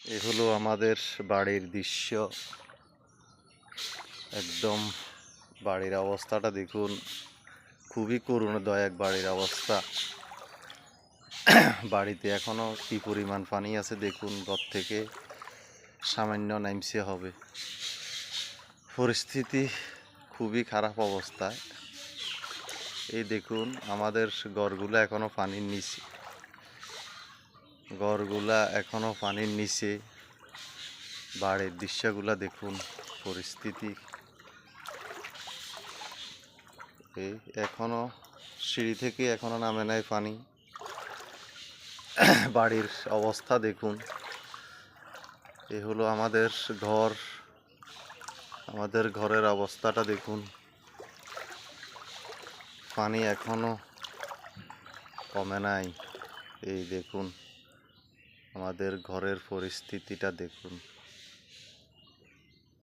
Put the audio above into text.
এ হলো আমাদের বাড়ির দৃশ্য। একদম বাড়ির অবস্থাটা দেখুন, খুবই করুণাদায়ক বাড়ির অবস্থা। বাড়িতে এখনো কি পরিমাণ পানি আছে দেখুন, ঘর থেকে সামান্য নামছে হবে। পরিস্থিতি খুবই খারাপ অবস্থায়। এই দেখুন আমাদের ঘরগুলা এখনো পানির নিচে, বাড়ির দৃশ্যগুলা দেখুন, পরিস্থিতি এই এখনো সিঁড়ি থেকে এখনো নামে নাই পানি। বাড়ির অবস্থা দেখুন। এ হলো আমাদের ঘর, আমাদের ঘরের অবস্থাটা দেখুন। পানি এখনো কমে নাই। এই দেখুন আমাদের ঘরের পরিস্থিতিটা দেখুন।